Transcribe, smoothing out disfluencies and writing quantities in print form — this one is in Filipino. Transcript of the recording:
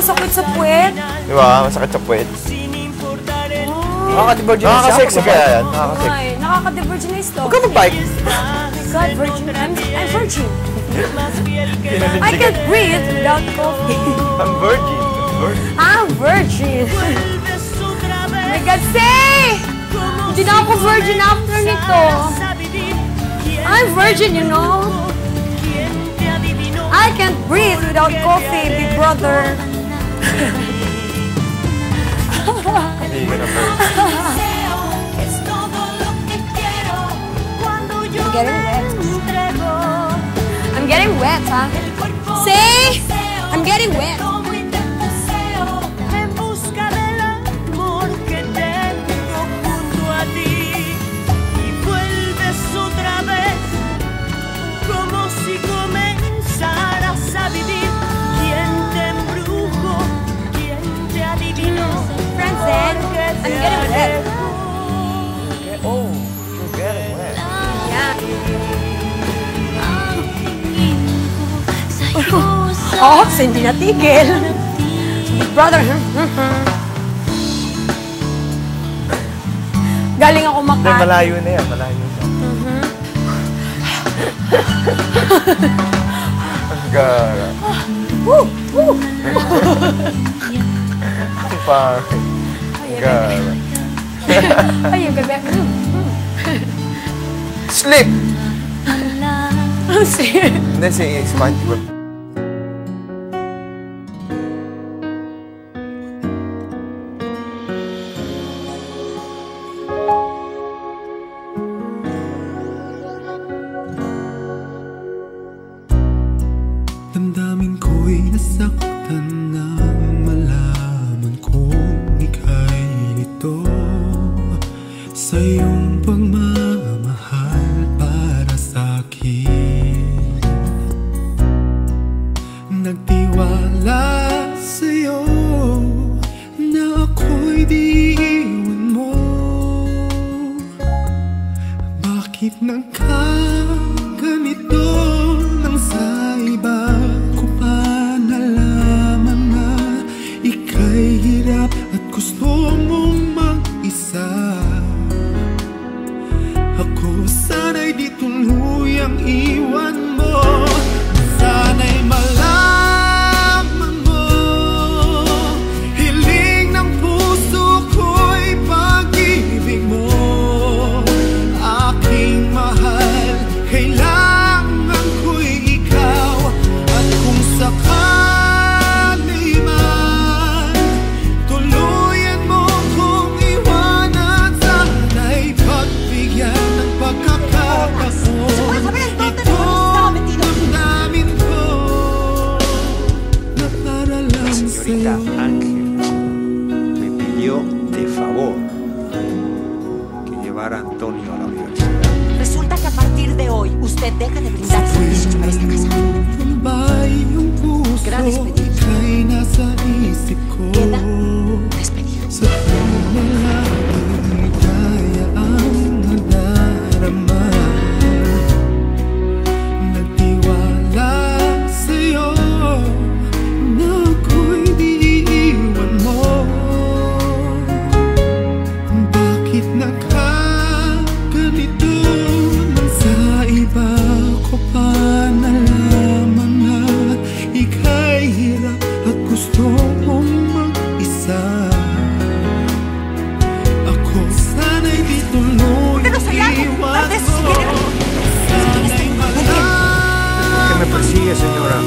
masakit sa puwet. Di ba? Masakit sa puwet. Nakaka-diverginize siya. Nakaka-sexy kaya yan. Ay, nakaka-diverginize to. Huwag ka mag-bike. Oh my God, virgin. I'm virgin. I can't breathe without coffee. I'm virgin. I'm virgin. Oh my God, say! Hindi na ako virgin after nito. I'm virgin, you know. I can't breathe without coffee, big brother. Hindi ka na virgin. I'm getting wet. I'm getting wet, huh? Say, I'm getting wet. Then, I'm getting wet. Oh, you're getting wet. Yeah. Oh, hindi natigil. Big brother. Galing ako Hindi, malayo na yan. Malayo na. Ang gara. Woo! Woo! Ang pangit. Gara. Ay, yung gabi. Sleep! Sige. Hindi, si SpongeBob. Damdamin ko'y nasaktan na malaman kong ika'y nito sa iyong pagmamahal para sa'kin. Nagtiwala sa'yo na ako'y di iwan mo. Bakit nagkaganito nang sa iba ko pa nalaman na ika'y hirap at gusto mong mag-isa? Ako sana'y di tuluyang iwan mo. Sana'y malaman mo, hiling ng puso ko'y pag-ibig mo. Aking mahal, kailangan ko'y ikaw. At kung sakali man tuluyan mo kong iwanan, sana'y pagbigyan ng pagkakataon. Itong damdamin ko na para lang Señorita sa'yo. Ángel me pidió de favor que llevara a Antonio a la universidad. Resulta que a partir de hoy usted deja de brindar servicios para esta casa. Tumbay yung puso Gran despedida. ika'y nasa isip ko. Queda despedido. Sa pumalaking ligaya ang nadarama. Nagtiwala sa'yo na ako'y di iiwan mo. Bakit nagkaganito nang sa iba ko pa nalaman na ika'y hirap at gusto mong mag-isa? Ako sana'y di tuluyang iwan mo. Sana'y ¿Qué me persigue, señora?